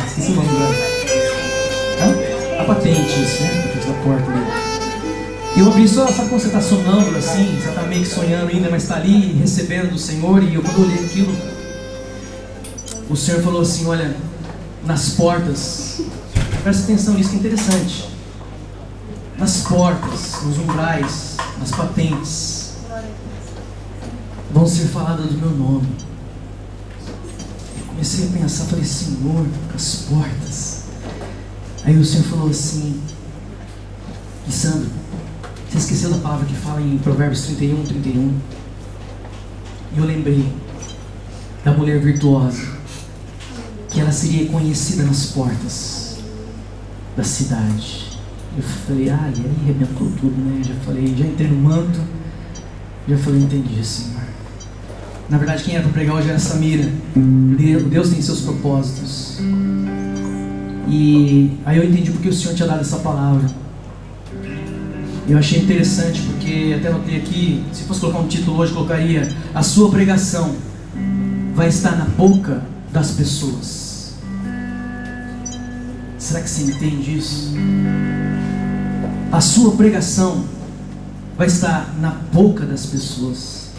Esqueci o nome da... A patente, isso, né? A patente da porta ali. E eu abri só, sabe quando você está sonâmbulo assim, você está meio que sonhando ainda, mas está ali recebendo do Senhor. E eu, quando eu olhei aquilo, o Senhor falou assim: olha, nas portas, presta atenção nisso que é interessante. Nas portas, nos umbrais, nas patentes, vão ser faladas do meu nome. Eu comecei a pensar, falei: Senhor, as portas. Aí o Senhor falou assim: Sandro, você esqueceu da palavra que fala em Provérbios 31:31? E eu lembrei da mulher virtuosa, que ela seria conhecida nas portas da cidade. Eu falei: e aí arrebentou tudo, né? Já falei, já entrei no manto, já falei: entendi, Senhor. Na verdade, quem era para pregar hoje era Samira. Deus tem seus propósitos. E aí eu entendi porque o Senhor tinha dado essa palavra. Eu achei interessante porque até notei aqui, se fosse colocar um título hoje, colocaria: a sua pregação vai estar na boca das pessoas. Será que você entende isso? A sua pregação vai estar na boca das pessoas.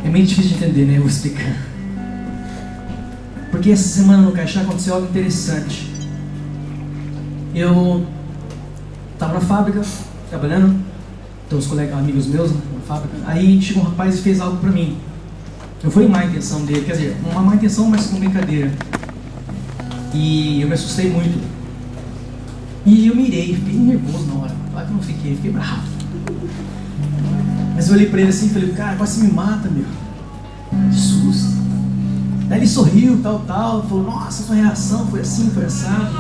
É meio difícil de entender, né? Eu vou explicar. Porque essa semana no Caixá aconteceu algo interessante. Eu estava na fábrica, trabalhando, tem uns colegas, amigos meus na fábrica. Aí chegou um rapaz e fez algo para mim. Não foi má intenção dele, quer dizer, uma má intenção, mas com brincadeira. E eu me assustei muito. E eu mirei, fiquei nervoso na hora. Claro que eu não fiquei bravo. Mas eu olhei pra ele assim e falei: cara, quase me mata, meu. De susto. Daí ele sorriu, tal, falou: nossa, sua reação foi assim, foi assado.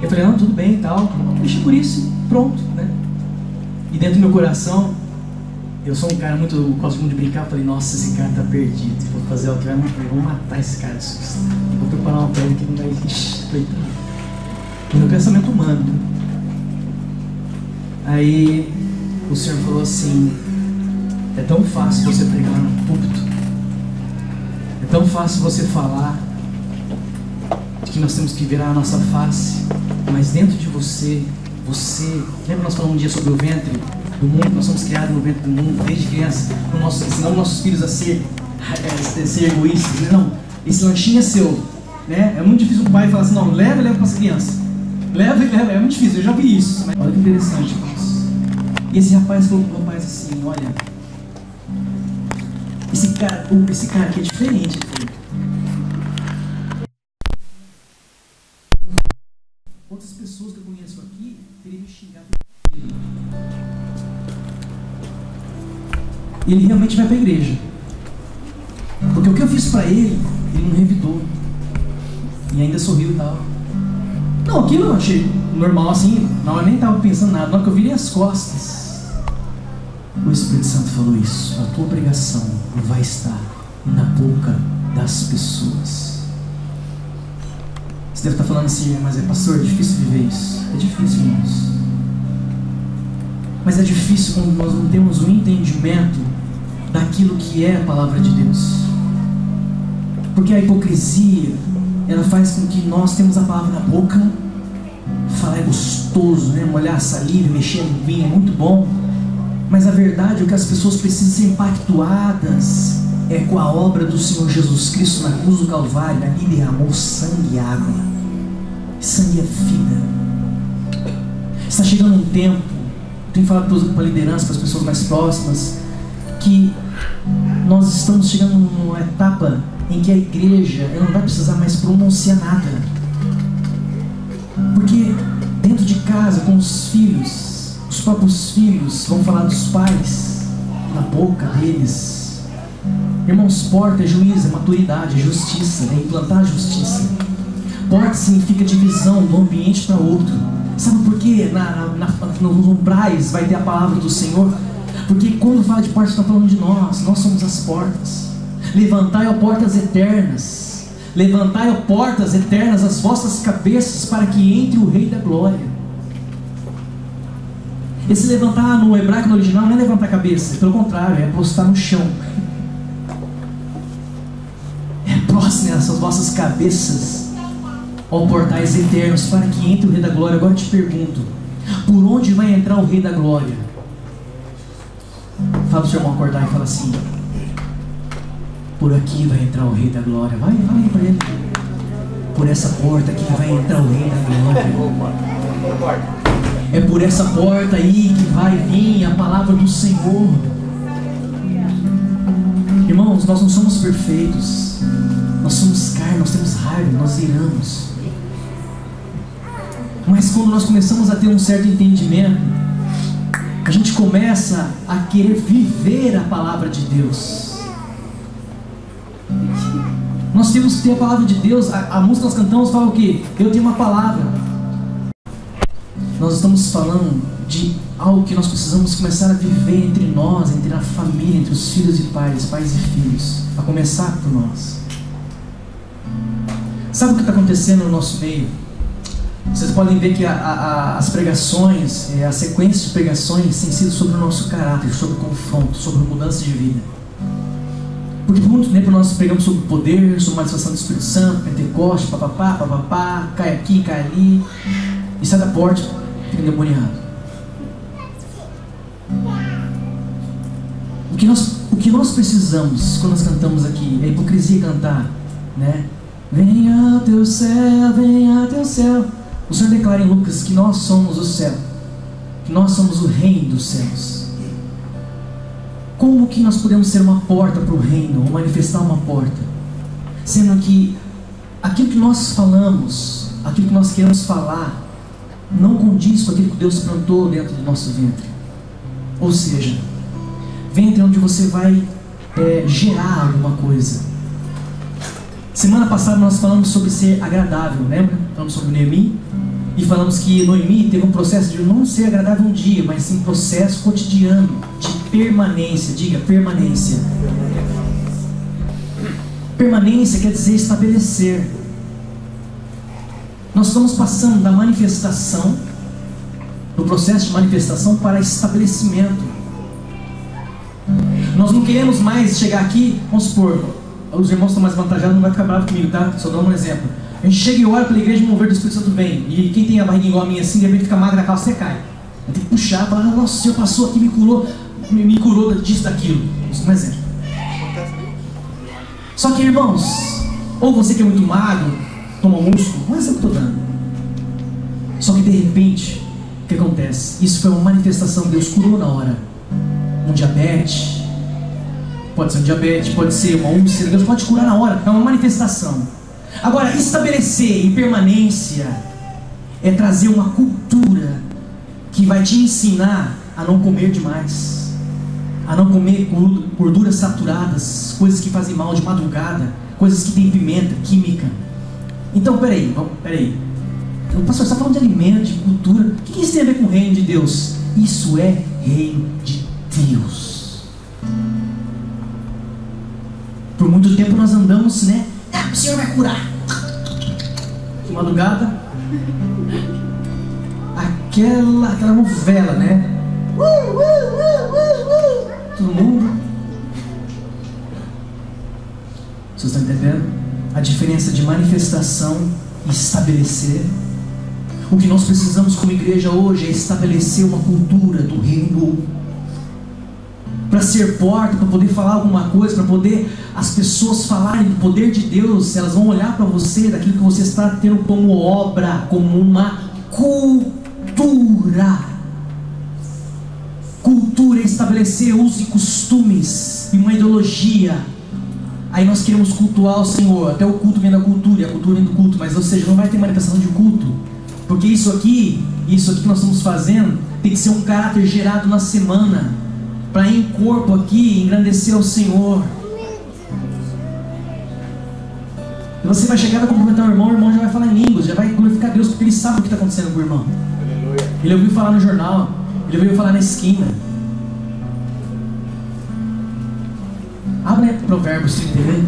Eu falei: não, tudo bem e tal. Deixei por isso, pronto, né? E dentro do meu coração, eu sou um cara muito, gosto muito de brincar. Eu falei: nossa, esse cara tá perdido. Vou fazer o que vai matar, vou matar esse cara de susto. Vou preparar uma pedra que não vai existir. No meu pensamento humano. Aí o Senhor falou assim: é tão fácil você pregar no púlpito, é tão fácil você falar de que nós temos que virar a nossa face, mas dentro de você, lembra nós falamos um dia sobre o ventre do mundo? Nós somos criados no ventre do mundo desde criança, ensinando nossos filhos a ser egoístas, né? Não, esse lanchinho é seu, né? É muito difícil um pai falar assim: não, leva para essa criança. Leva, é muito difícil, eu já vi isso. Mas olha que interessante, irmãos. E esse rapaz falou para o rapaz assim: olha, esse cara aqui é diferente. Outras pessoas que eu conheço aqui teriam me xingado. E ele realmente vai para a igreja. Porque o que eu fiz para ele não revidou. E ainda sorriu e tal. Não, aquilo eu achei normal assim, não, eu nem estava pensando nada. Na hora que eu virei as costas, o Espírito Santo falou isso: a tua pregação vai estar na boca das pessoas. Você deve estar falando assim: mas pastor, é difícil viver isso. É difícil, irmãos. Mas é difícil quando nós não temos o entendimento daquilo que é a palavra de Deus. Porque a hipocrisia, ela faz com que nós temos a palavra na boca. Falar é gostoso, né? Molhar a saliva, mexer a linguinha é muito bom. Mas a verdade é que as pessoas precisam ser impactuadas com a obra do Senhor Jesus Cristo na cruz do Calvário. Ali derramou sangue e água. Sangue é vida. Está chegando um tempo, tenho falado para a liderança, para as pessoas mais próximas, que nós estamos chegando numa etapa em que a igreja ela não vai precisar mais pronunciar nada. Porque dentro de casa, com os filhos, os próprios filhos vão falar dos pais na boca deles. Irmãos, porta é juízo, é maturidade, é justiça, é implantar a justiça. Porta significa divisão de um ambiente para outro. Sabe por quê? Nos umbrais vai ter a palavra do Senhor. Porque quando fala de porta, está falando de nós somos as portas. Levantai, ó portas eternas, levantai, ó portas eternas, as vossas cabeças, para que entre o Rei da Glória. Esse levantar no hebraico, no original, não é levantar a cabeça, pelo contrário, é postar no chão. É Façam as vossas cabeças, ó portais eternos, para que entre o Rei da Glória. Agora eu te pergunto, por onde vai entrar o Rei da Glória? Fala para o seu irmão acordar e fala assim: por aqui vai entrar o Rei da Glória. Vai, fala aí para ele. Por essa porta aqui vai entrar o Rei da Glória. É por essa porta aí que vai vir a palavra do Senhor. Irmãos, nós não somos perfeitos. Nós somos carne, nós temos raiva, nós iramos. Mas quando nós começamos a ter um certo entendimento, a gente começa a querer viver a palavra de Deus. Nós temos que ter a palavra de Deus. A música que nós cantamos fala o quê? Eu tenho uma palavra. Nós estamos falando de algo que nós precisamos começar a viver entre nós, entre a família, entre os filhos e pais e filhos. A começar por nós. Sabe o que está acontecendo no nosso meio? Vocês podem ver que as pregações, a sequência de pregações tem sido sobre o nosso caráter, sobre confronto, sobre mudança de vida. Porque por muito tempo nós pregamos sobre poder, sobre manifestação do Espírito Santo, Pentecoste, papapá, cai aqui, cai ali, e sai da porta, fica endemoniado. O que nós precisamos quando nós cantamos aqui é hipocrisia cantar, né? Venha teu céu, venha teu céu. O Senhor declara em Lucas que nós somos o céu, que nós somos o reino dos céus. Como que nós podemos ser uma porta para o reino, ou manifestar uma porta, sendo que aquilo que nós falamos, aquilo que nós queremos falar, não condiz com aquilo que Deus plantou dentro do nosso ventre? Ou seja, ventre onde você vai gerar alguma coisa. Semana passada nós falamos sobre ser agradável, lembra? Falamos sobre Noemi, e falamos que Noemi teve um processo de não ser agradável um dia, mas sim um processo cotidiano de permanência. Diga, permanência. Permanência quer dizer estabelecer. Nós estamos passando da manifestação, do processo de manifestação, para estabelecimento. Nós não queremos mais chegar aqui, vamos supor, os irmãos estão mais vantajados, não vai ficar bravo comigo, tá? Só dou um exemplo. A gente chega e ora pela igreja e o mover do Espírito Santo vem. E quem tem a barriguinha igual a minha assim, de repente fica magra na calça, você cai. Tem que puxar, falar, nossa, o Senhor passou aqui, me curou disso, daquilo. Isso é um exemplo. Só que, irmãos, ou você que é muito magro, toma músculo, não é isso que eu estou dando. Só que de repente, o que acontece? Isso foi uma manifestação, Deus curou na hora. Um diabetes, pode ser um diabetes, pode ser uma úlcera, Deus pode curar na hora, é uma manifestação. Agora, estabelecer em permanência é trazer uma cultura que vai te ensinar a não comer demais, a não comer gorduras saturadas, coisas que fazem mal de madrugada, coisas que tem pimenta, química. Então, peraí. O pastor está falando de alimento, de cultura. O que isso tem a ver com o reino de Deus? Isso é reino de Deus. Por muito tempo nós andamos, né? O Senhor vai curar. De madrugada, aquela novela, né? Todo mundo. Vocês estão entendendo? A diferença de manifestação e estabelecer. O que nós precisamos como igreja hoje é estabelecer uma cultura do reino. Para ser porta, para poder falar alguma coisa, para poder as pessoas falarem do poder de Deus, elas vão olhar para você, daquilo que você está tendo como obra, como uma cultura. Cultura é estabelecer usos e costumes e uma ideologia. Aí nós queremos cultuar o Senhor, até o culto vem da cultura, e a cultura vem do culto, mas ou seja, não vai ter manifestação de culto, porque isso aqui que nós estamos fazendo, tem que ser um caráter gerado na semana, para em corpo aqui engrandecer ao Senhor. E você vai chegar, vai cumprimentar o irmão já vai falar em línguas, já vai glorificar Deus, porque ele sabe o que está acontecendo com o irmão. Ele ouviu falar no jornal, ele ouviu falar na esquina. Abre aí Provérbios 31.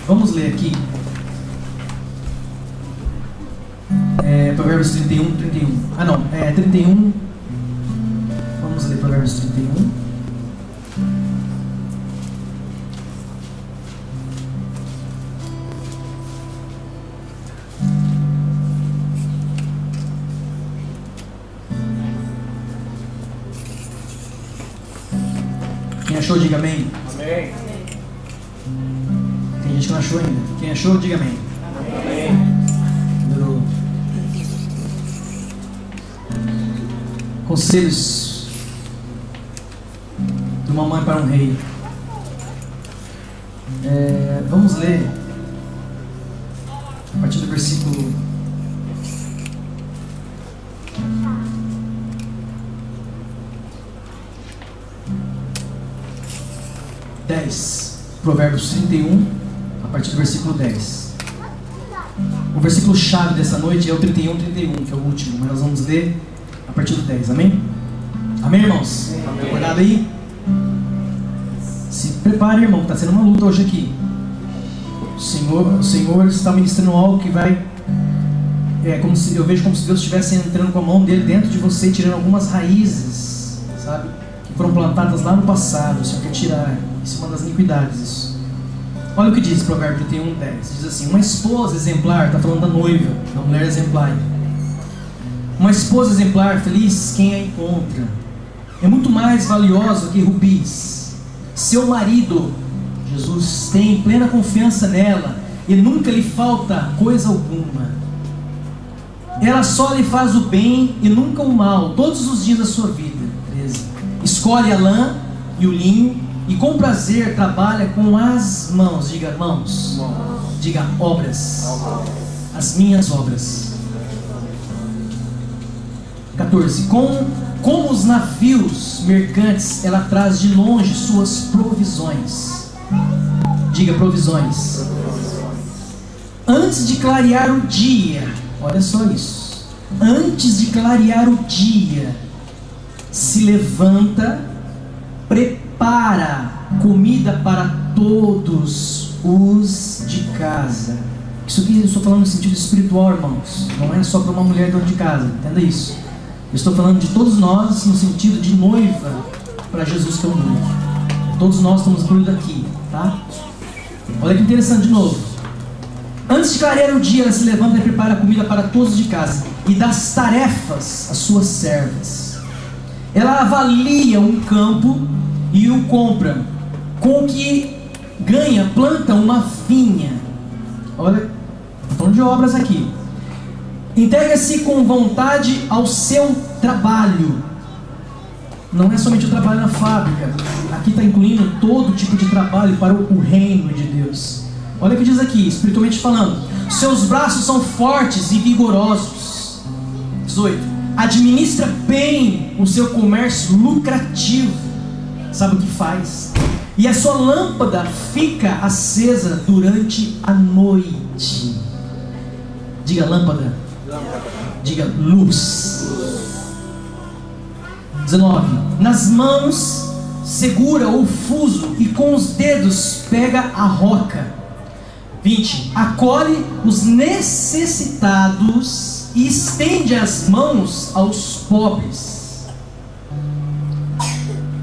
Vamos ler aqui. Provérbios 31. Ah não, 31. Vamos ler Provérbios 31. Quem achou, diga amém. Amém. Tem gente que não achou ainda. Quem achou, diga amém. Amém. Conselhos de uma mãe para um rei. Vamos ler a partir do versículo 10, Provérbios 31, a partir do versículo 10. O versículo chave dessa noite é o 31, que é o último, mas nós vamos ler a partir do 10, amém? Amém, irmãos? Amém. Acordado aí? Se prepare, irmão, que está sendo uma luta hoje aqui. O Senhor está ministrando algo que vai... eu vejo como se Deus estivesse entrando com a mão dele dentro de você, tirando algumas raízes, sabe? Que foram plantadas lá no passado. O Senhor quer tirar. Isso é uma das iniquidades, isso. Olha o que diz Provérbios 31, 10. Diz assim: uma esposa exemplar, está falando da noiva, da mulher exemplar. Uma esposa exemplar, feliz quem a encontra. É muito mais valiosa que rubis. Seu marido, Jesus, tem plena confiança nela e nunca lhe falta coisa alguma. Ela só lhe faz o bem e nunca o mal, todos os dias da sua vida. 13. Escolhe a lã e o linho e com prazer trabalha com as mãos. Diga mãos. Diga obras. As minhas obras. 14. Como os navios mercantes, ela traz de longe suas provisões. Diga provisões. Antes de clarear o dia, olha só isso. Antes de clarear o dia, se levanta, prepara comida para todos os de casa. Isso aqui eu estou falando no sentido espiritual, irmãos. Não é só para uma mulher dona de casa, entenda isso. Eu estou falando de todos nós no sentido de noiva para Jesus que é o noivo. Todos nós estamos incluídos aqui, tá? Olha que interessante de novo. Antes de clarear o dia, ela se levanta e prepara comida para todos de casa e das tarefas às suas servas. Ela avalia um campo e o compra. Com o que ganha, planta uma vinha. Olha, falando de obras aqui. Entrega-se com vontade ao seu trabalho. Não é somente o trabalho na fábrica. Aqui está incluindo todo tipo de trabalho para o reino de Deus. Olha o que diz aqui, espiritualmente falando. Seus braços são fortes e vigorosos. 18. Administra bem o seu comércio lucrativo. Sabe o que faz? E a sua lâmpada fica acesa durante a noite. Diga lâmpada. Diga luz. 19. Nas mãos segura o fuso e com os dedos pega a roca. 20. Acolhe os necessitados e estende as mãos aos pobres.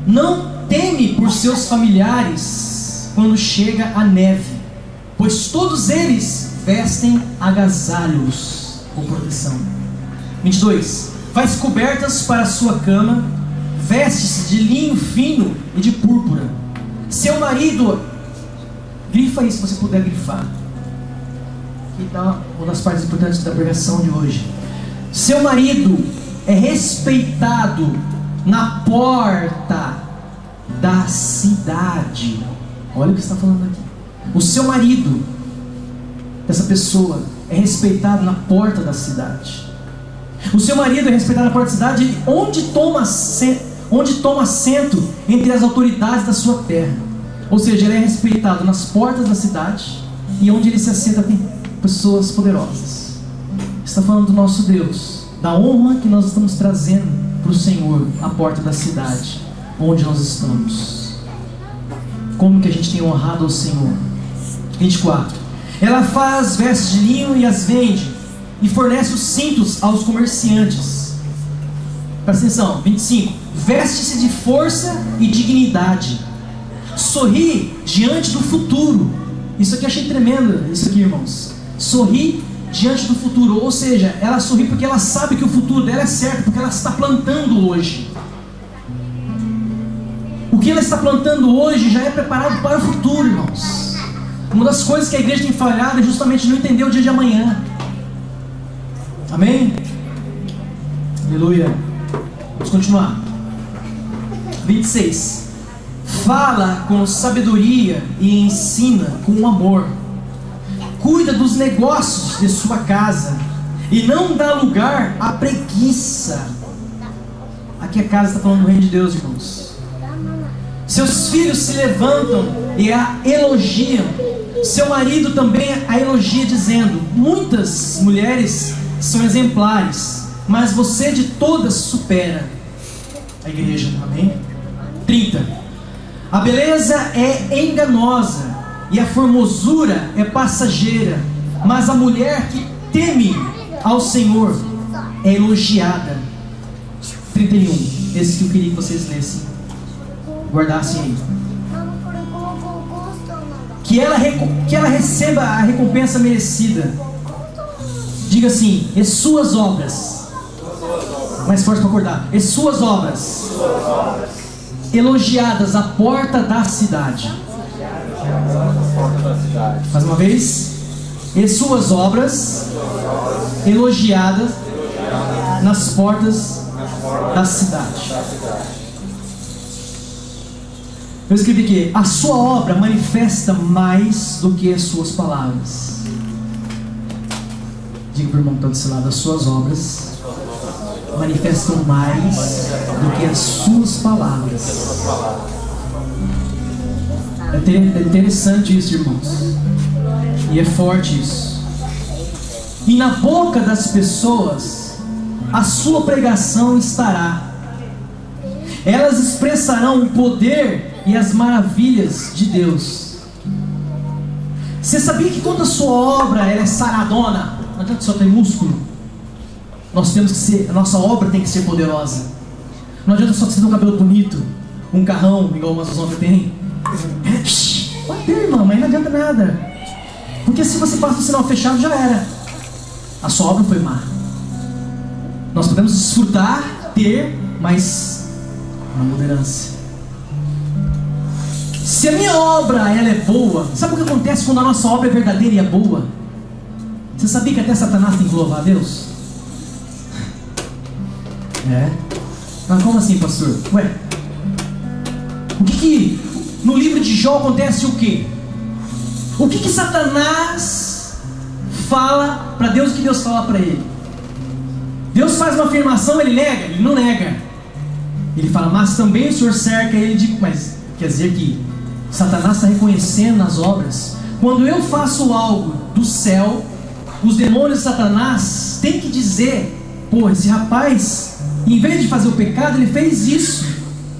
Não teme por seus familiares quando chega a neve, pois todos eles vestem agasalhos ou proteção. 22. Faz cobertas para a sua cama, veste-se de linho fino e de púrpura. Seu marido, grifa isso se você puder grifar. Aqui está uma das partes importantes da pregação de hoje. Seu marido é respeitado na porta da cidade. Olha o que está falando aqui. O seu marido, essa pessoa, é respeitado na porta da cidade. O seu marido é respeitado na porta da cidade, onde toma assento entre as autoridades da sua terra. Ou seja, ele é respeitado nas portas da cidade e onde ele se assenta com pessoas poderosas. Está falando do nosso Deus, da honra que nós estamos trazendo para o Senhor, a porta da cidade, onde nós estamos. Como que a gente tem honrado ao Senhor? 24. Ela faz vestes de linho e as vende, e fornece os cintos aos comerciantes. Presta atenção. 25. Veste-se de força e dignidade. Sorri diante do futuro. Isso aqui eu achei tremendo, isso aqui, irmãos. Sorri diante do futuro. Ou seja, ela sorri porque ela sabe que o futuro dela é certo, porque ela está plantando hoje. O que ela está plantando hoje já é preparado para o futuro, irmãos. Uma das coisas que a igreja tem falhado é justamente não entender o dia de amanhã. Amém? Aleluia. Vamos continuar. 26. Fala com sabedoria e ensina com amor. Cuida dos negócios de sua casa e não dá lugar à preguiça. Aqui a casa está falando do reino de Deus, irmãos. Seus filhos se levantam e a elogiam. Seu marido também a elogia, dizendo: muitas mulheres são exemplares, mas você de todas supera a igreja. Amém? 30. A beleza é enganosa e a formosura é passageira, mas a mulher que teme ao Senhor é elogiada. 31. Esse que eu queria que vocês lessem, guardassem aí. Que ela receba a recompensa merecida. Diga assim: e suas obras. Mais forte para acordar. E suas obras elogiadas à porta da cidade. Mais uma vez. E suas obras elogiadas nas portas da cidade. Eu escrevi aqui: a sua obra manifesta mais do que as suas palavras. Diga para o irmão que está do seu lado: as suas obras manifestam mais do que as suas palavras. É interessante isso, irmãos. E é forte isso. E na boca das pessoas a sua pregação estará. Elas expressarão o poder e as maravilhas de Deus. Você sabia que quando a sua obra ela é saradona, não adianta só ter músculo. Nós temos que ser, a nossa obra tem que ser poderosa. Não adianta só ter um cabelo bonito, um carrão igual o Mazuzão que tem. Pode ter, irmão, mas não adianta nada. Porque se você passa o sinal fechado, já era. A sua obra foi má. Nós podemos desfrutar, ter, mas uma moderância. Se a minha obra ela é boa, sabe o que acontece quando a nossa obra é verdadeira e é boa? Você sabia que até Satanás tem que louvar a Deus? É? Mas como assim, pastor? Ué, o que no livro de Jó acontece o quê? O que Satanás fala para Deus, o que Deus fala para ele? Deus faz uma afirmação, ele nega? Ele não nega. Ele fala: mas também o Senhor cerca ele de... Mas quer dizer que Satanás está reconhecendo nas obras. Quando eu faço algo do céu, os demônios de Satanás têm que dizer: pô, esse rapaz, em vez de fazer o pecado, ele fez isso.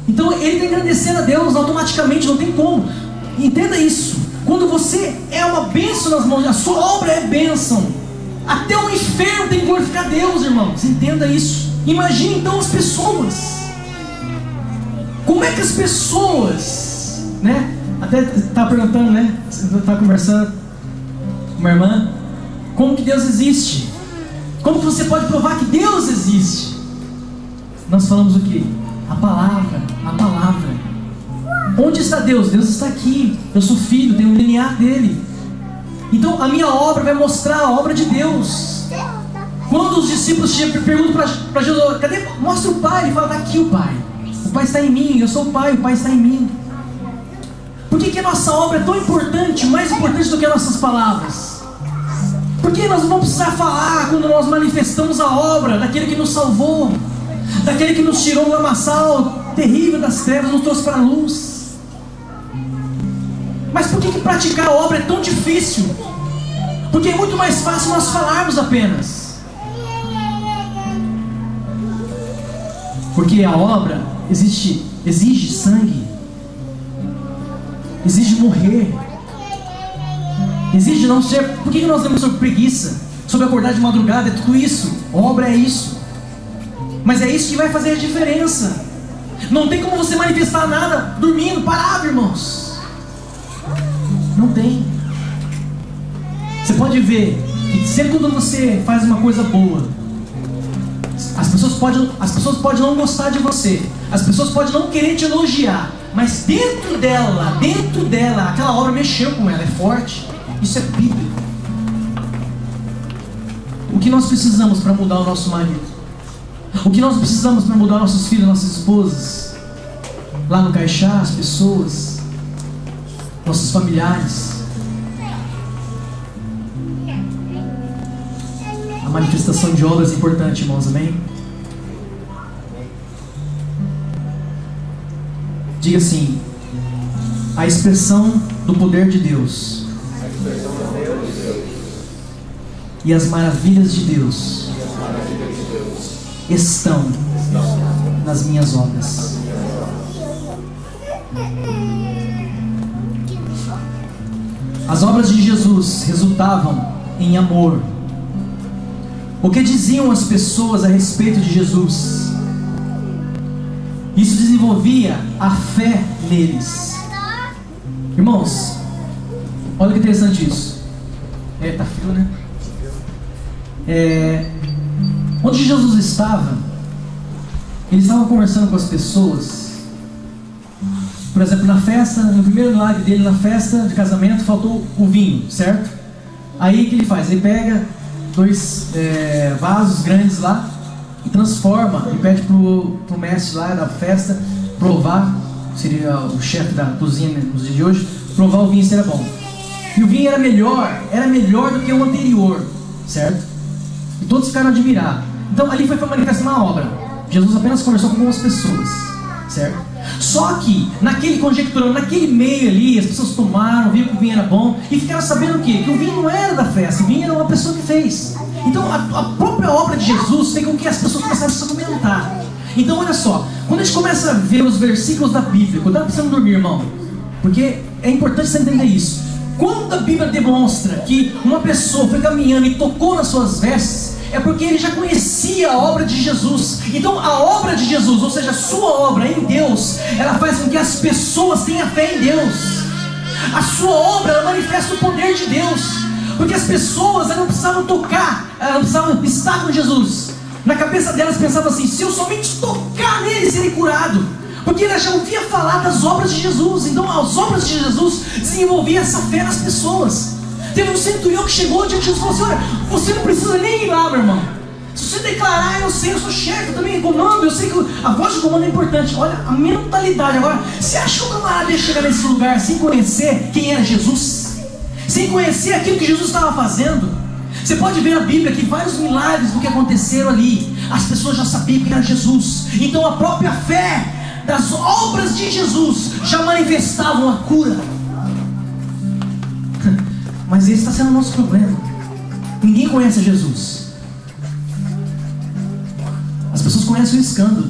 Então ele está engrandecendo a Deus automaticamente, não tem como. Entenda isso. Quando você é uma bênção nas mãos, a sua obra é bênção. Até o inferno tem que glorificar Deus, irmãos. Entenda isso. Imagine então as pessoas. Como é que as pessoas, né? Até estava perguntando, né? Estava conversando com uma irmã. Como que Deus existe? Como que você pode provar que Deus existe? Nós falamos o quê? A palavra, a palavra. Onde está Deus? Deus está aqui. Eu sou filho, tenho o DNA dele. Então a minha obra vai mostrar a obra de Deus. Quando os discípulos perguntam para Jesus: cadê? Mostra o Pai. Ele fala: está aqui o Pai. O Pai está em mim, eu sou o Pai está em mim. Por que a nossa obra é tão importante, mais importante do que as nossas palavras? Porque nós não vamos precisar falar quando nós manifestamos a obra daquele que nos salvou, daquele que nos tirou do lamaçal terrível das trevas, nos trouxe para a luz. Mas por que praticar a obra é tão difícil? Porque é muito mais fácil nós falarmos apenas. Porque a obra exige sangue, exige morrer, exige não ser... Por que nós lemos sobre preguiça, sobre acordar de madrugada? É tudo isso. A obra é isso. Mas é isso que vai fazer a diferença. Não tem como você manifestar nada dormindo, parado, irmãos. Não tem. Você pode ver que sempre quando você faz uma coisa boa, as pessoas podem não gostar de você, as pessoas podem não querer te elogiar, Mas dentro dela, aquela obra mexeu com ela, é forte. Isso é bíblico. O que nós precisamos para mudar o nosso marido? O que nós precisamos para mudar nossos filhos, nossas esposas? Lá no Caixá, as pessoas, nossos familiares. A manifestação de obras é importante, irmãos, amém? Diga assim: a expressão do poder de Deus e as maravilhas de Deus estão nas minhas obras. As obras de Jesus resultavam em amor. O que diziam as pessoas a respeito de Jesus? Isso desenvolvia a fé neles. Irmãos, olha que interessante isso. Tá frio, né? Onde Jesus estava, ele estava conversando com as pessoas. Por exemplo, na festa, no primeiro milagre dele, na festa de casamento, faltou o vinho, certo? Aí o que ele faz? Ele pega 2 vasos grandes lá e transforma, e pede pro mestre lá da festa provar, seria o chefe da cozinha nos dias de hoje, provar o vinho se era bom. E o vinho era melhor do que o anterior, certo? E todos ficaram admirados. Então ali foi manifestar uma obra. Jesus apenas conversou com algumas pessoas, certo? Só que, naquele meio ali, as pessoas tomaram, viram que o vinho era bom e ficaram sabendo o quê? Que o vinho não era da festa, o vinho era uma pessoa que fez. Então a própria obra de Jesus fez com que as pessoas começassem a comentar. Então olha só, quando a gente começa a ver os versículos da Bíblia, cuidado pra você não dormir, irmão, porque é importante você entender isso. Quando a Bíblia demonstra que uma pessoa foi caminhando e tocou nas suas vestes, é porque ele já conhecia a obra de Jesus. Então a obra de Jesus, ou seja, a sua obra em Deus, ela faz com que as pessoas tenham fé em Deus. A sua obra, ela manifesta o poder de Deus. Porque as pessoas, elas não precisavam tocar, elas não precisavam estar com Jesus. Na cabeça delas pensavam assim: se eu somente tocar nele, serei curado. Porque ele já ouvia falar das obras de Jesus. Então as obras de Jesus desenvolviam essa fé nas pessoas. Teve um centurião que chegou diante de Jesus e falou assim: olha, você não precisa nem ir lá, meu irmão. Se você declarar, eu sei, eu sou chefe, eu também comando, eu sei que a voz de comando é importante. Olha a mentalidade. Agora, você acha que o camarada ia chegar nesse lugar sem conhecer quem era Jesus? Sem conhecer aquilo que Jesus estava fazendo? Você pode ver na Bíblia que vários milagres do que aconteceram ali, as pessoas já sabiam quem era Jesus. Então a própria fé das obras de Jesus já manifestavam a cura. Mas esse está sendo o nosso problema. Ninguém conhece Jesus. As pessoas conhecem o escândalo.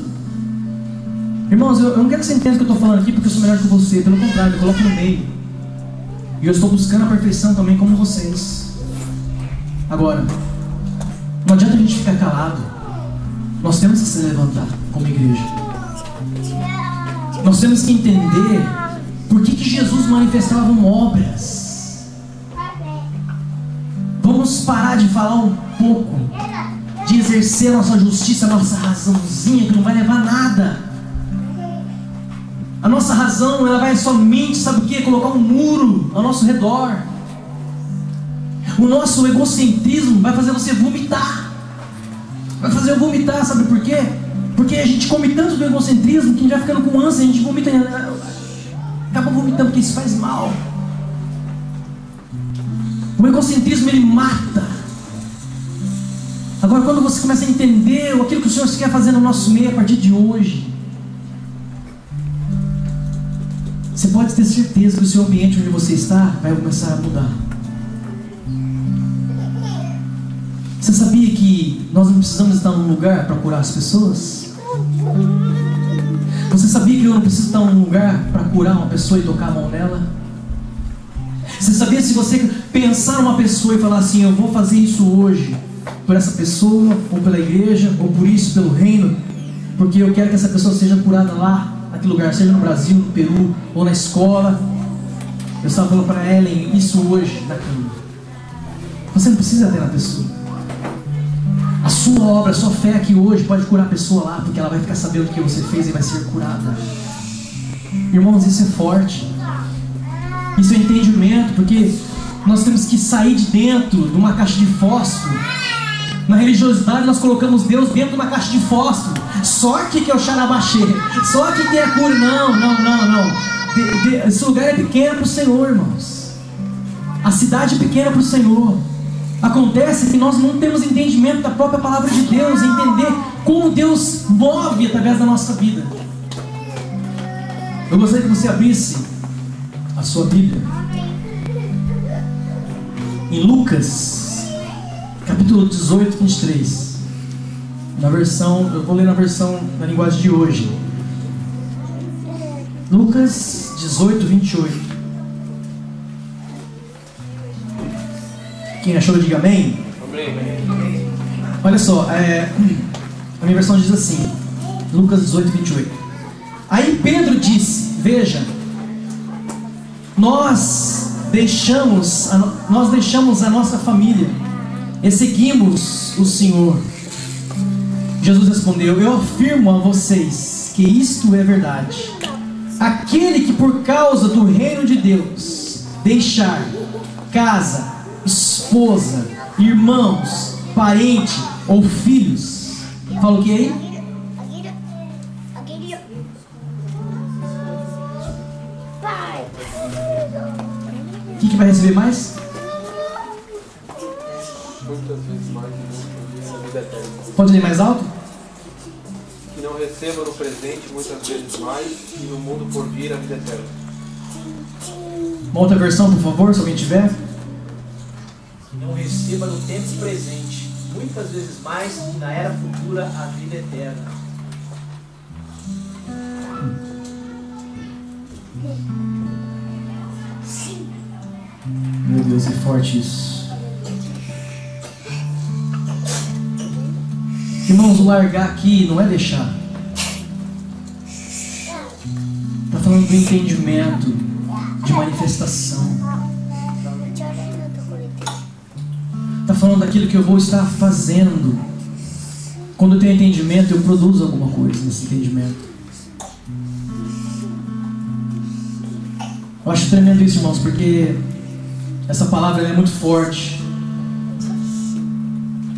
Irmãos, eu não quero que você entenda o que eu estou falando aqui porque eu sou melhor que você. Pelo contrário, me coloco no meio. E eu estou buscando a perfeição também como vocês. Agora, não adianta a gente ficar calado. Nós temos que se levantar como igreja. Nós temos que entender por que Jesus manifestava obras. Vamos parar de falar um pouco, de exercer a nossa justiça, a nossa razãozinha, que não vai levar a nada. A nossa razão, ela vai somente, sabe o que? Colocar um muro ao nosso redor. O nosso egocentrismo vai fazer você vomitar. Vai fazer eu vomitar, sabe por quê? Porque a gente come tanto do egocentrismo que a gente vai ficando com ânsia, a gente vomita, acaba vomitando, porque isso faz mal. O egocentrismo, ele mata. Agora, quando você começa a entender aquilo que o Senhor quer fazer no nosso meio a partir de hoje, você pode ter certeza que o seu ambiente onde você está vai começar a mudar. Você sabia que nós não precisamos estar num lugar para curar as pessoas? Você sabia que eu não preciso estar num lugar para curar uma pessoa e tocar a mão nela? Você sabia, se você pensar numa pessoa e falar assim: eu vou fazer isso hoje por essa pessoa, ou pela igreja, ou por isso, pelo reino, porque eu quero que essa pessoa seja curada lá, naquele lugar, seja no Brasil, no Peru, ou na escola. Eu estava falando para Ellen isso hoje na cama. Você não precisa ter na pessoa. A sua obra, a sua fé aqui hoje pode curar a pessoa lá, porque ela vai ficar sabendo o que você fez e vai ser curada. Irmãos, isso é forte. Isso é entendimento, porque nós temos que sair de dentro de uma caixa de fósforo. Na religiosidade nós colocamos Deus dentro de uma caixa de fósforo. Só aqui que é o xarabaxê, só aqui tem a cura. Não. Esse lugar é pequeno para o Senhor, irmãos. A cidade é pequena para o Senhor. Acontece que nós não temos entendimento da própria palavra de Deus, entender como Deus move através da nossa vida. Eu gostaria que você abrisse a sua Bíblia em Lucas, capítulo 18, 23. Eu vou ler na versão na linguagem de hoje. Lucas 18, 28. Quem achou, diga amém. Amém. Olha só, a minha versão diz assim, Lucas 18, 28. Aí Pedro disse: veja, nós deixamos a nossa família e seguimos o Senhor. Jesus respondeu: eu afirmo a vocês que isto é verdade. Aquele que por causa do reino de Deus deixar casa, esposa, irmãos, parente ou filhos, fala o que aí? O que vai receber mais? Muitas vezes mais a vida eterna. Pode ler mais alto? Que não receba no presente muitas vezes mais e no mundo por vir a vida eterna. Uma outra versão, por favor, se alguém tiver. Não receba no tempo presente, muitas vezes mais, e na era futura a vida eterna. Meu Deus, é forte isso. Irmãos, o largar aqui não é deixar. Está falando do entendimento, de manifestação. Está falando daquilo que eu vou estar fazendo. Quando eu tenho entendimento, eu produzo alguma coisa nesse entendimento. Eu acho tremendo isso, irmãos, porque essa palavra ela é muito forte.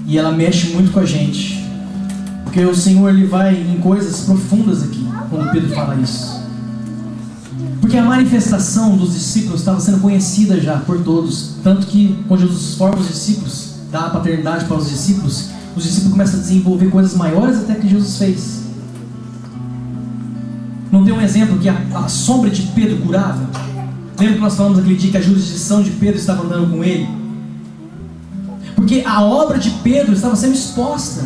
E ela mexe muito com a gente. Porque o Senhor ele vai em coisas profundas aqui, quando Pedro fala isso. Porque a manifestação dos discípulos estava sendo conhecida já por todos. Tanto que quando Jesus forma os discípulos, dá a paternidade para os discípulos começam a desenvolver coisas maiores até que Jesus fez. Não tem um exemplo que a sombra de Pedro curava? Lembra que nós falamos aquele dia que a jurisdição de Pedro estava andando com ele? Porque a obra de Pedro estava sendo exposta.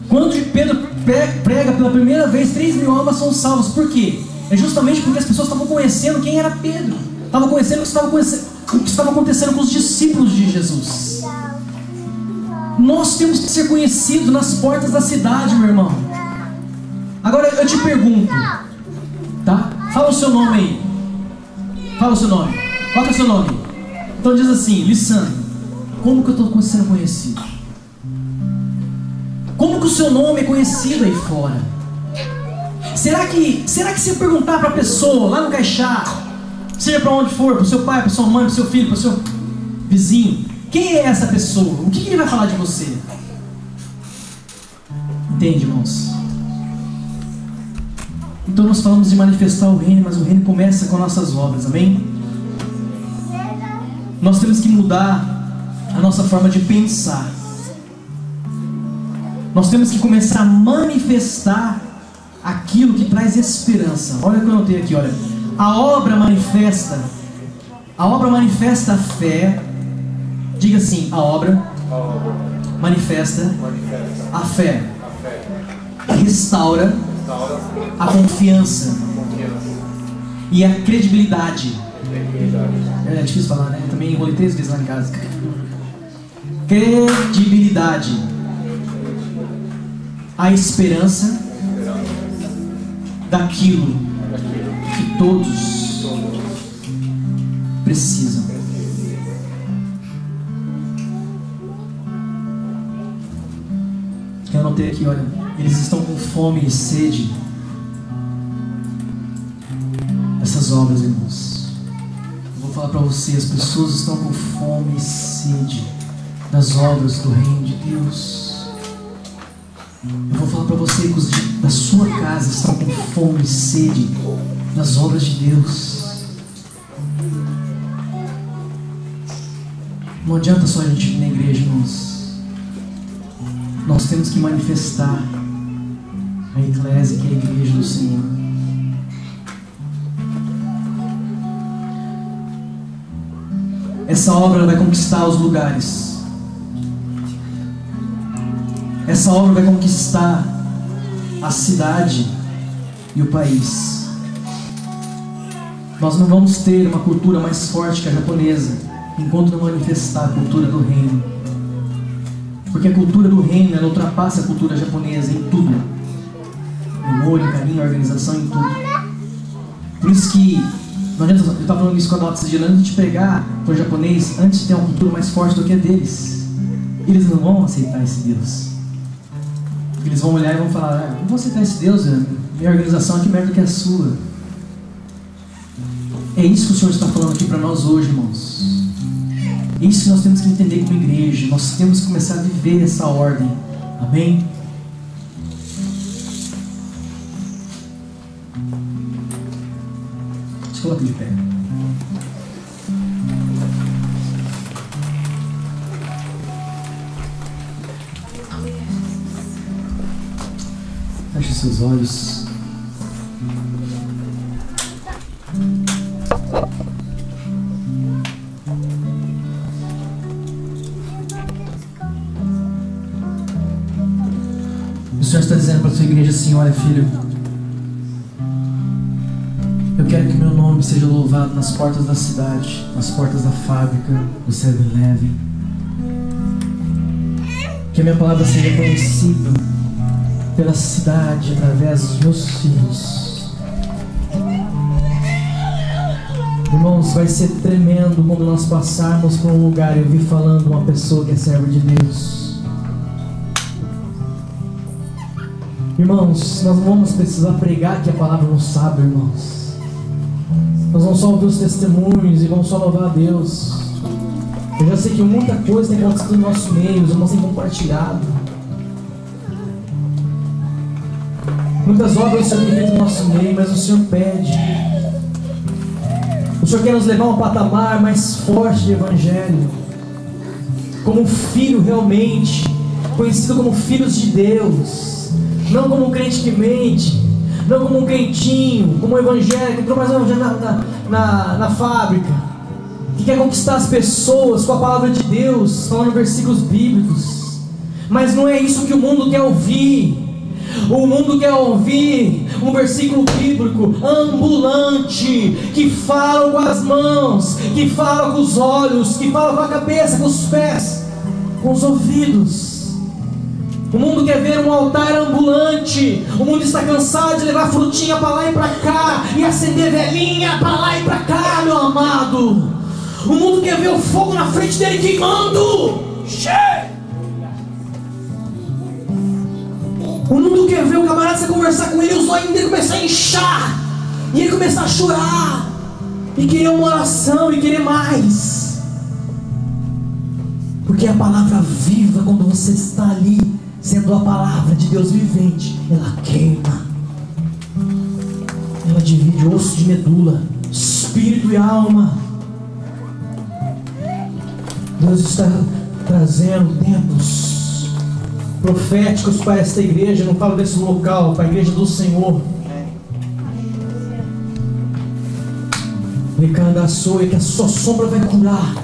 Quando Pedro prega pela primeira vez, 3.000 almas são salvas. Por quê? É justamente porque as pessoas estavam conhecendo quem era Pedro. Estavam conhecendo o que estava acontecendo com os discípulos de Jesus. Nós temos que ser conhecidos nas portas da cidade, meu irmão. Agora eu te pergunto, tá? Fala o seu nome aí. Fala o seu nome. Qual que é o seu nome? Então diz assim: Lissandro, como que eu estou sendo conhecido? Como que o seu nome é conhecido aí fora? Será que se eu perguntar para a pessoa lá no Caixá, seja para onde for, para o seu pai, para sua mãe, para o seu filho, para o seu vizinho, quem é essa pessoa? O que ele vai falar de você? Entende, irmãos? Então nós falamos de manifestar o reino, mas o reino começa com nossas obras, amém? Nós temos que mudar a nossa forma de pensar. Nós temos que começar a manifestar aquilo que traz esperança. Olha o que eu anotei aqui, olha. A obra manifesta a fé. Diga assim: a obra manifesta a fé. Restaura a confiança e a credibilidade. É difícil falar, né? Eu também enrolei 3 vezes lá em casa. Credibilidade. A esperança daquilo que todos precisam. Eu anotei aqui, olha. Eles estão com fome e sede essas obras, irmãos. Eu vou falar para você, as pessoas estão com fome e sede das obras do reino de Deus. Eu vou falar para você que os da sua casa estão com fome e sede das obras de Deus. Não adianta só a gente vir na igreja, irmãos. Nós temos que manifestar a eclésia, que é a igreja do Senhor. Essa obra vai conquistar os lugares. Essa obra vai conquistar a cidade e o país. Nós não vamos ter uma cultura mais forte que a japonesa enquanto não manifestar a cultura do reino. Porque a cultura do reino, ela ultrapassa a cultura japonesa em tudo. No amor, em carinho, organização, em tudo. Por isso que não adianta, eu estava falando isso com a Nota esses dias, antes de pegar o japonês, antes de ter uma cultura mais forte do que a deles, eles não vão aceitar esse Deus. Porque eles vão olhar e vão falar: não vou aceitar esse Deus, minha organização é que melhor do que a sua. É isso que o Senhor está falando aqui para nós hoje, irmãos. É isso que nós temos que entender como igreja. Nós temos que começar a viver essa ordem. Amém? Se coloque de pé. Feche seus olhos. O Senhor está dizendo para a sua igreja assim: olha, filho, eu quero que meu nome seja louvado nas portas da cidade, nas portas da fábrica, do 7-Eleven. Que a minha palavra seja conhecida pela cidade através dos meus filhos. Irmãos, vai ser tremendo quando nós passarmos por um lugar e ouvir falando uma pessoa que é serva de Deus. Irmãos, nós não vamos precisar pregar que a palavra não sabe, irmãos. Nós vamos só ouvir os testemunhos e vamos só louvar a Deus. Eu já sei que muita coisa tem acontecido no nosso meio, os irmãos têm compartilhado. Muitas obras o Senhor tem feito no nosso meio, mas o Senhor pede. O Senhor quer nos levar a um patamar mais forte de evangelho. Como um filho realmente, conhecido como filhos de Deus. Não como um crente que mente, não como um crentinho, como um evangélico que entrou mais um evangelho na fábrica, que quer conquistar as pessoas com a palavra de Deus, falando versículos bíblicos. Mas não é isso que o mundo quer ouvir. O mundo quer ouvir um versículo bíblico ambulante, que fala com as mãos, que fala com os olhos, que fala com a cabeça, com os pés, com os ouvidos. O mundo quer ver um altar ambulante. O mundo está cansado de levar frutinha para lá e para cá, e acender velhinha para lá e para cá, meu amado. O mundo quer ver o fogo na frente dele queimando. O mundo quer ver o camarada, você conversar com ele, os olhos dele começar a inchar, e ele começar a chorar, e querer uma oração, e querer mais. Porque a palavra viva, quando você está ali sendo a palavra de Deus vivente, ela queima, ela divide osso de medula, espírito e alma. Deus está trazendo tempos proféticos para esta igreja. Eu não falo desse local, para a igreja do Senhor. Recandaçoe, que a sua sombra vai curar.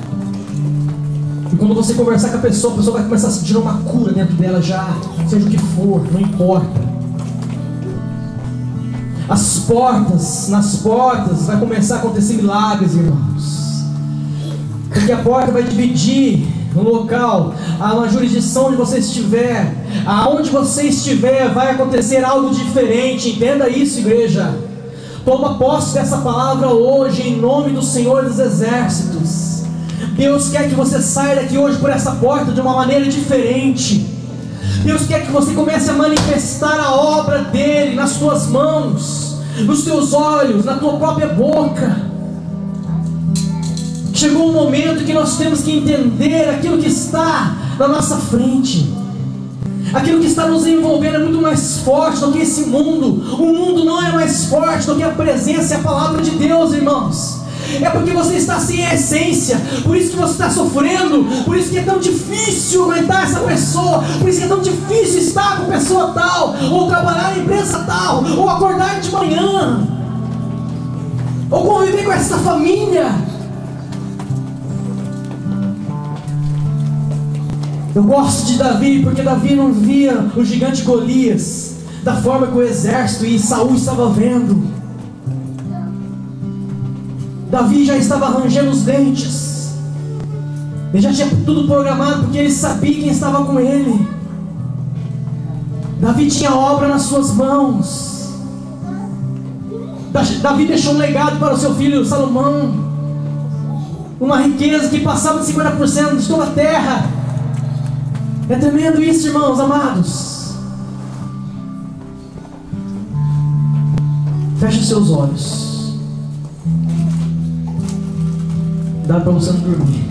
E quando você conversar com a pessoa vai começar a sentir uma cura dentro dela já, seja o que for, não importa. Nas portas vai começar a acontecer milagres, irmãos. Porque a porta vai dividir no local, na jurisdição onde você estiver, aonde você estiver, vai acontecer algo diferente. Entenda isso, igreja. Toma posse dessa palavra hoje, em nome do Senhor dos Exércitos. Deus quer que você saia daqui hoje por essa porta de uma maneira diferente. Deus quer que você comece a manifestar a obra dele nas suas mãos. nos teus olhos, na tua própria boca. Chegou um momento que nós temos que entender aquilo que está na nossa frente. Aquilo que está nos envolvendo é muito mais forte do que esse mundo. O mundo não é mais forte do que a presença e a palavra de Deus, irmãos. É porque você está sem a essência, por isso que você está sofrendo, por isso que é tão difícil aguentar essa pessoa, por isso que é tão difícil estar com pessoa tal, ou trabalhar em empresa tal, ou acordar de manhã, ou conviver com essa família. Eu gosto de Davi, porque Davi não via o gigante Golias da forma que o exército e Saul estava vendo. Davi já estava rangendo os dentes, ele já tinha tudo programado, porque ele sabia quem estava com ele. Davi tinha obra nas suas mãos. Davi deixou um legado para o seu filho Salomão, uma riqueza que passava de 50% de toda a terra. É tremendo isso, irmãos amados. Feche os seus olhos. Dá para você não dormir.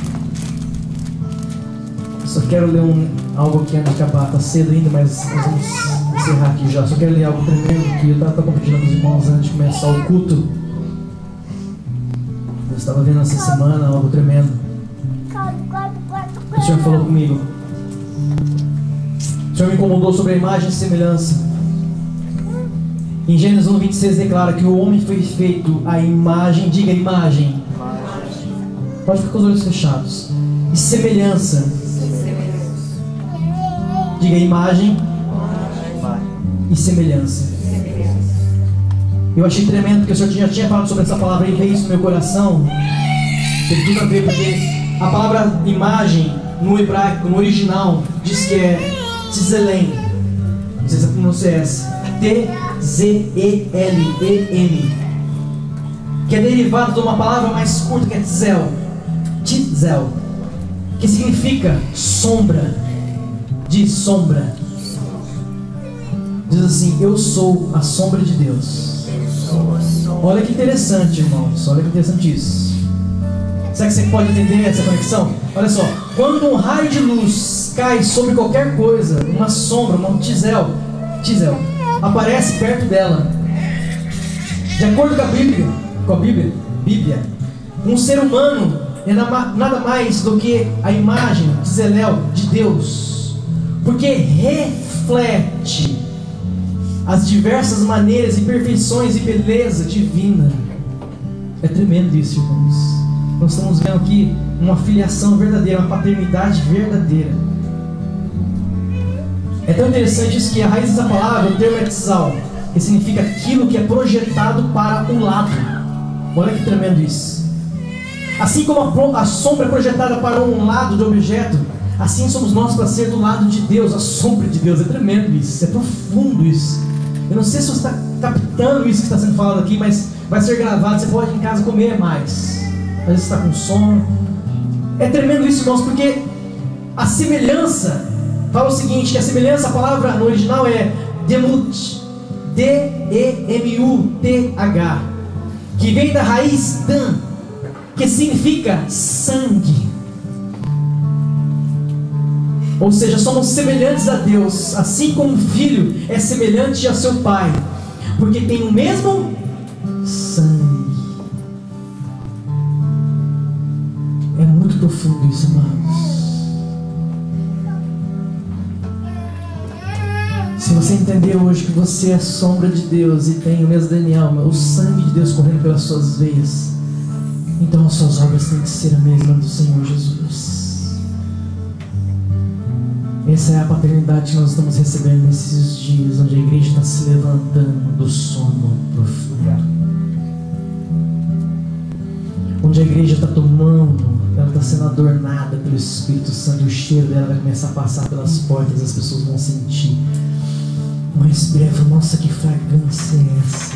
Eu só quero ler algo aqui antes de acabar. Está cedo ainda, mas nós vamos encerrar aqui já. Só quero ler algo tremendo que eu estava compartilhando com os irmãos antes de começar o culto. Eu estava vendo essa semana algo tremendo. O Senhor falou comigo. O Senhor me incomodou sobre a imagem e semelhança. Em Gênesis 1:26 declara que o homem foi feito à imagem, diga imagem. Pode ficar com os olhos fechados. E semelhança. Diga imagem e semelhança. Eu achei tremendo, porque o Senhor já tinha falado sobre essa palavra e veio isso no meu coração. Tem tudo a ver, porque a palavra imagem no hebraico, no original, diz que é Tzelem. Não sei se a pronúncia é essa. T-Z-E-L-E-M, que é derivado de uma palavra mais curta que é Tzel, que significa sombra, de sombra. Diz assim: eu sou a sombra de Deus. Olha que interessante, irmãos. Olha que interessante isso. Será que você pode entender essa conexão? Olha só, quando um raio de luz cai sobre qualquer coisa, uma sombra, uma Tzel, aparece perto dela. De acordo com a Bíblia, um ser humano é nada mais do que a imagem de Deus, porque reflete as diversas maneiras e perfeições e beleza divina. É tremendo isso, irmãos. Nós estamos vendo aqui uma filiação verdadeira, uma paternidade verdadeira. É tão interessante isso que a raiz dessa palavra, o termo é tzal, que significa aquilo que é projetado para um lado. Olha que tremendo isso. Assim como a sombra é projetada para um lado do objeto, assim somos nós para ser do lado de Deus, a sombra de Deus. É tremendo isso, é profundo isso. Eu não sei se você está captando isso que está sendo falado aqui, mas vai ser gravado, você pode em casa comer mais. Às vezes você está com sono. É tremendo isso, irmãos, porque a semelhança fala o seguinte, que a semelhança, a palavra no original é demut, D-E-M-U-T-H, que vem da raiz dan, que significa sangue. Ou seja, somos semelhantes a Deus, assim como o filho é semelhante a seu pai, porque tem o mesmo sangue. É muito profundo isso, irmãos. Se você entender hoje que você é sombra de Deus e tem o mesmo DNA, o sangue de Deus correndo pelas suas veias, então as suas obras têm que ser a mesma do Senhor Jesus. Essa é a paternidade que nós estamos recebendo nesses dias, onde a igreja está se levantando do sono profundo, onde a igreja está tomando, ela está sendo adornada pelo Espírito Santo, o cheiro dela vai começar a passar pelas portas, as pessoas vão sentir. Mas breve, nossa, que fragrância é essa?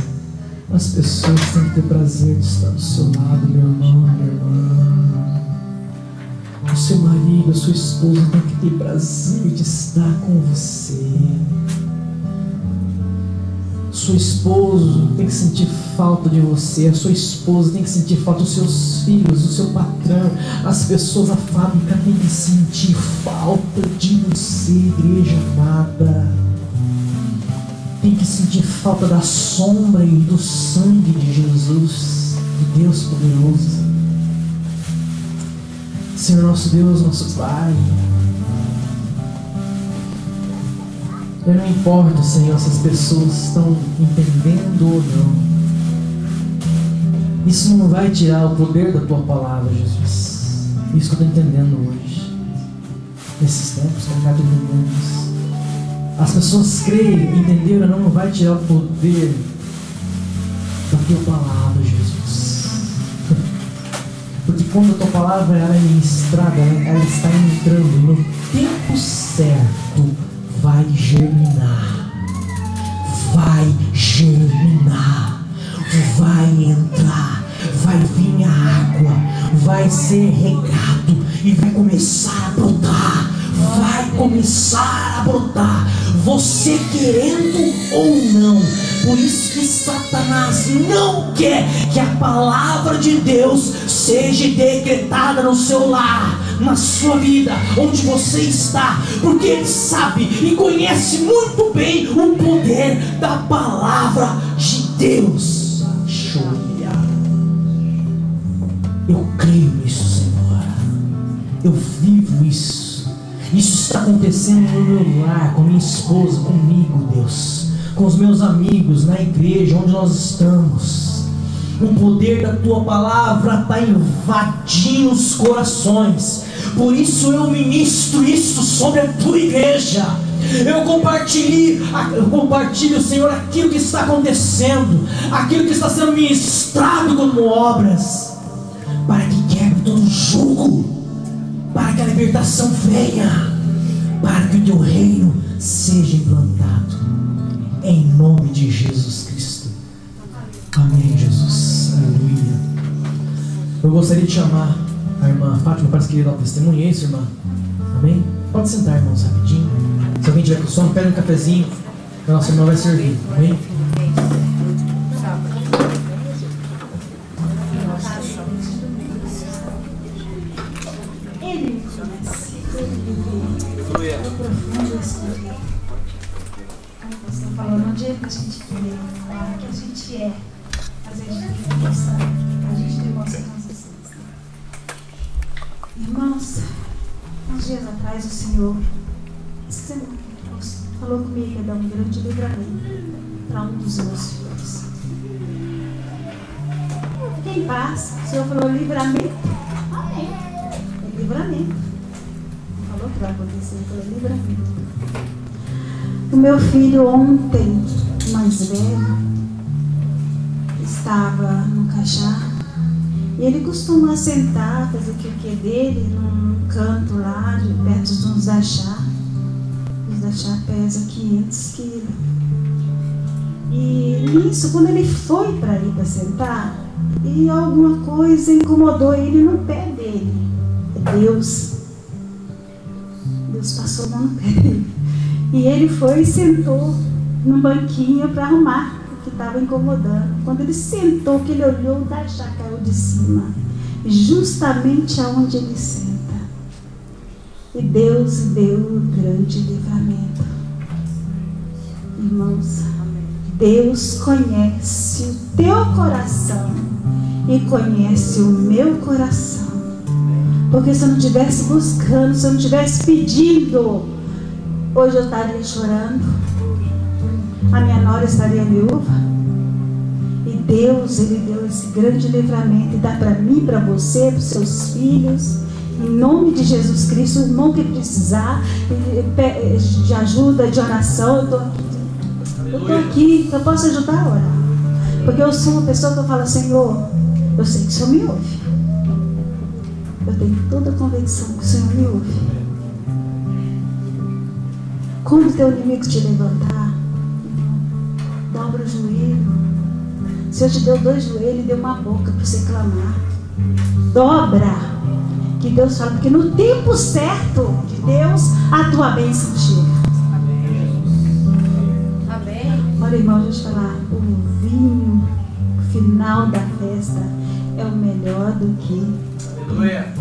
As pessoas têm que ter prazer de estar do seu lado, meu irmão, minha irmã. O seu marido, a sua esposa tem que ter prazer de estar com você. seu esposo tem que sentir falta de você, a sua esposa tem que sentir falta dos seus filhos, do seu patrão, as pessoas da fábrica tem que sentir falta de você, igreja amada. Tem que sentir falta da sombra e do sangue de Jesus, de Deus poderoso. Senhor nosso Deus, nosso Pai, não importa, Senhor, se as pessoas estão entendendo ou não, isso não vai tirar o poder da Tua palavra, Jesus. Isso que eu estou entendendo hoje, nesses tempos que eu estou entendendo isso. As pessoas creem, entenderam, não vai tirar o poder da Tua palavra, Jesus. Porque quando a Tua palavra ela é ministrada, ela está entrando no tempo certo. Vai germinar, vai germinar, vai entrar, vai vir a água, vai ser regado e vai começar a brotar, vai começar a brotar, você querendo ou não. Por isso que Satanás não quer que a palavra de Deus seja decretada no seu lar, na sua vida, onde você está, porque ele sabe e conhece muito bem o poder da palavra de Deus. Eu creio nisso, Senhor. Eu vivo isso. Isso está acontecendo no meu lar, com minha esposa, comigo, Deus, com os meus amigos, na igreja onde nós estamos. O poder da Tua palavra está invadindo os corações. Por isso eu ministro isso sobre a Tua igreja. Eu compartilho, Senhor, aquilo que está acontecendo, aquilo que está sendo ministrado como obras, para que quebre todo jugo, para que a libertação venha, para que o Teu reino seja implantado, em nome de Jesus Cristo. Amém, Jesus. Aleluia. Eu gostaria de chamar a irmã Fátima, parece que queria dar um testemunho. É isso, irmã? Amém? Pode sentar, irmãos, rapidinho. Se alguém tiver com sono, pega um cafezinho, a nossa irmã vai servir. Amém? Você falou no dia que a gente queria falar que a gente é, mas a gente demonstra nossas ações. Irmãos, uns dias atrás o Senhor falou comigo que ia dar um grande livramento para um dos meus filhos. Eu fiquei em paz. O Senhor falou livramento. Amém. É livramento. Não falou que vai acontecer, falou livramento. O meu filho ontem, mais velho, estava no cajá e ele costuma sentar, fazer o que dele, num canto lá, de perto de uns achá. Os achá pesa 500 quilos. E nisso, quando ele foi para ir para sentar, e alguma coisa incomodou ele no pé dele. É Deus. Deus passou a mão no pé dele. E ele foi e sentou num banquinho para arrumar o que estava incomodando. Quando ele sentou, que ele olhou, o dachá caiu de cima, justamente aonde ele senta. E Deus deu um grande livramento. Irmãos, Deus conhece o teu coração e conhece o meu coração. Porque se eu não estivesse buscando, se eu não estivesse pedindo, hoje eu estaria chorando, a minha nora estaria viúva. E Deus, Ele deu esse grande livramento e dá para mim, para você, para os seus filhos, em nome de Jesus Cristo. O irmão que precisar de ajuda, de oração, eu estou aqui, eu posso ajudar a orar, porque eu sou uma pessoa que eu falo: Senhor, eu sei que o Senhor me ouve, eu tenho toda a convicção que o Senhor me ouve. Quando o teu inimigo te levantar, dobra o joelho. Se eu te deu 2 joelhos e deu uma boca para você clamar, dobra, que Deus fala, porque no tempo certo de Deus a tua bênção chega. Amém. Agora, irmão, deixa eu falar, o vinho final da festa é o melhor do que. Aleluia.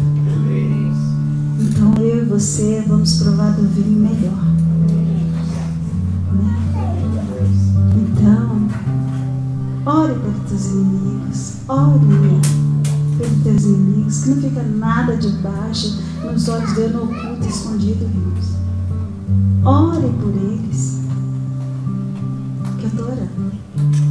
Então eu e você vamos provar do vinho melhor. Né? Então, ore pelos teus inimigos. Ore pelos teus inimigos, que não fica nada debaixo, nos olhos dele no oculto, escondido, irmãos. Ore por eles. Que eu estou orando.